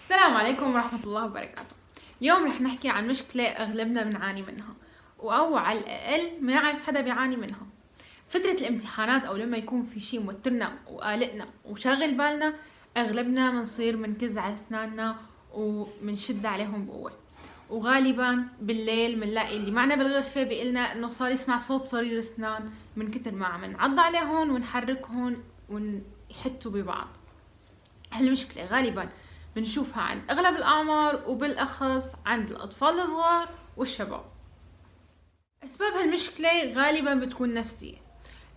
السلام عليكم ورحمة الله وبركاته. اليوم رح نحكي عن مشكلة أغلبنا بنعاني منها، أو على الأقل بنعرف حدا بيعاني منها. فترة الامتحانات أو لما يكون في شي موترنا وقالقنا وشاغل بالنا، أغلبنا منصير منكز على أسناننا ومنشد عليهم بقوة، وغالبا بالليل منلاقي اللي معنا بالغرفة بيقلنا إنه صار يسمع صوت صرير أسنان من كتر ما عم نعض عليهم ونحركهم ويحتوا ببعض. هالمشكلة غالبا بنشوفها عند أغلب الأعمار وبالأخص عند الأطفال الصغار والشباب. أسباب هالمشكلة غالبا بتكون نفسية.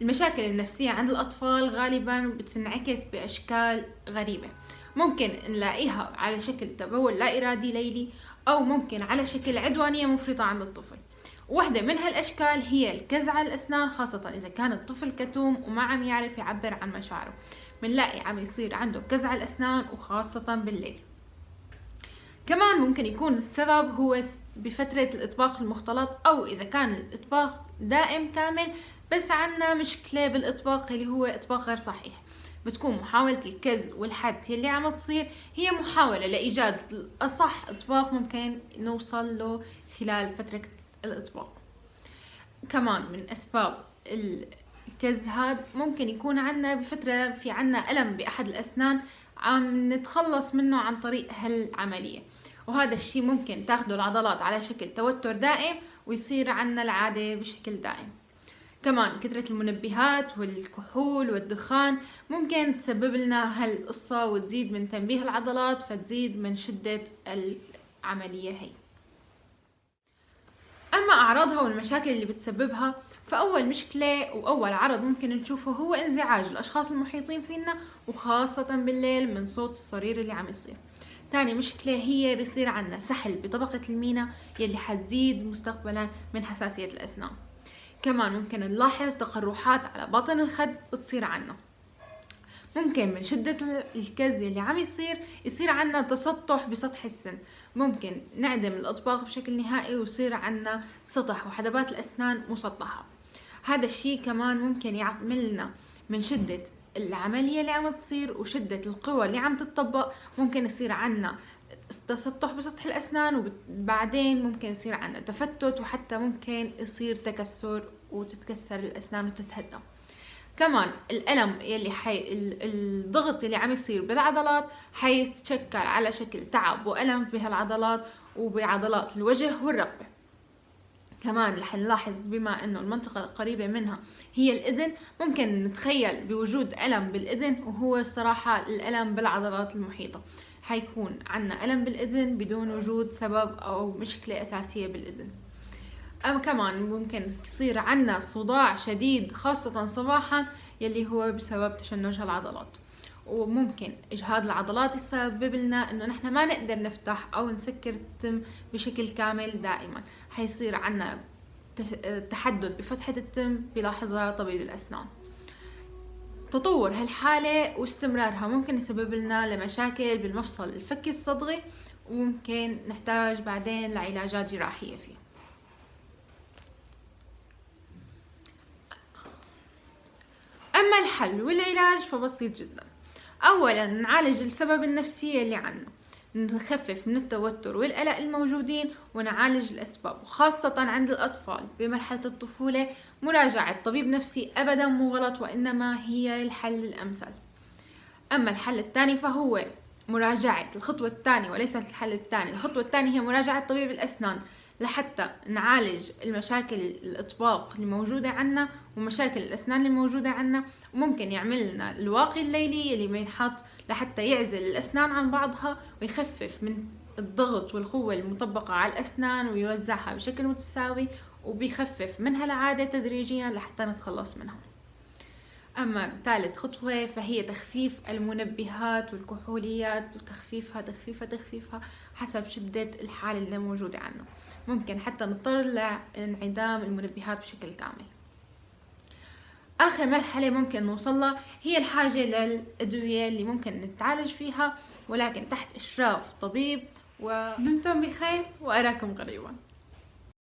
المشاكل النفسية عند الأطفال غالبا بتنعكس بأشكال غريبة، ممكن نلاقيها على شكل تبول لا إرادي ليلي، أو ممكن على شكل عدوانية مفرطة عند الطفل. واحدة من هالأشكال هي الكز على الأسنان، خاصة إذا كان الطفل كتوم وما عم يعرف يعبر عن مشاعره. منلاقي عم يصير عنده كز على الأسنان وخاصة بالليل. كمان ممكن يكون السبب هو بفترة الإطباق المختلط، أو إذا كان الإطباق دائم كامل بس عنا مشكلة بالإطباق اللي هو إطباق غير صحيح. بتكون محاولة الكز والحد اللي عم تصير هي محاولة لإيجاد أصح إطباق ممكن نوصل له خلال فترة الإطباق. كمان من أسباب الكز هاد ممكن يكون عنا بفترة في عنا ألم بأحد الأسنان عم نتخلص منه عن طريق هالعملية، وهذا الشي ممكن تاخده العضلات على شكل توتر دائم ويصير عنا العادة بشكل دائم. كمان كثرة المنبهات والكحول والدخان ممكن تسبب لنا هالقصة وتزيد من تنبيه العضلات فتزيد من شدة العملية هي. أما أعراضها والمشاكل اللي بتسببها، فأول مشكلة وأول عرض ممكن نشوفه هو انزعاج الأشخاص المحيطين فينا، وخاصة بالليل من صوت الصرير اللي عم يصير. تاني مشكلة هي بيصير عنا سحل بطبقة المينا يلي حتزيد مستقبلا من حساسية الأسنان. كمان ممكن نلاحظ تقرحات على باطن الخد بتصير عنا. ممكن من شدة الكز اللي عم يصير عنا تسطح بسطح السن، ممكن نعدم الأطباق بشكل نهائي ويصير عنا سطح وحدبات الأسنان مسطحة. هذا الشي كمان ممكن يعملنا من شدة العملية اللي عم تصير وشدة القوى اللي عم تطبق، ممكن يصير عنا تسطح بسطح الأسنان، وبعدين ممكن يصير عنا تفتت، وحتى ممكن يصير تكسر وتتكسر الأسنان وتتهدم. كمان الألم الضغط اللي عم يصير بالعضلات حيتشكل على شكل تعب وألم بهالعضلات وبعضلات الوجه والرقبة. كمان رح نلاحظ بما انه المنطقة القريبة منها هي الإذن، ممكن نتخيل بوجود ألم بالإذن، وهو الصراحة الألم بالعضلات المحيطة. حيكون عنا ألم بالإذن بدون وجود سبب أو مشكلة أساسية بالإذن. أما كمان ممكن يصير عنا صداع شديد خاصة صباحا يلي هو بسبب تشنج العضلات، وممكن إجهاد العضلات يسبب لنا إنه نحن ما نقدر نفتح أو نسكر التم بشكل كامل دائما. حيصير عنا تحدد بفتحة التم بيلاحظها طبيب الأسنان. تطور هالحالة واستمرارها ممكن يسبب لنا لمشاكل بالمفصل الفكي الصدغي، وممكن نحتاج بعدين لعلاجات جراحية فيه. أما الحل والعلاج فبسيط جدا. أولا نعالج السبب النفسي اللي عنا، نخفف من التوتر والقلق الموجودين ونعالج الأسباب، وخاصة عند الأطفال بمرحلة الطفولة مراجعة طبيب نفسي أبدا مو غلط، وإنما هي الحل الأمثل. أما الحل الثاني فهو مراجعة الخطوة الثانية وليست الحل الثاني. الخطوة الثانية هي مراجعة طبيب الأسنان لحتى نعالج المشاكل الإطباق اللي موجودة عنا ومشاكل الأسنان اللي موجودة عنا، وممكن يعمل لنا الواقي الليلي اللي بينحط لحتى يعزل الأسنان عن بعضها ويخفف من الضغط والقوة المطبقة على الأسنان ويوزعها بشكل متساوي، وبيخفف منها العادة تدريجيا لحتى نتخلص منها. أما ثالث خطوة فهي تخفيف المنبهات والكحوليات، وتخفيفها حسب شدة الحالة اللي موجودة عنا. ممكن حتى نضطر لانعدام المنبهات بشكل كامل. آخر مرحلة ممكن نوصلها هي الحاجة للأدوية اللي ممكن نتعالج فيها، ولكن تحت إشراف طبيب. ودمتم بخير وأراكم قريبا.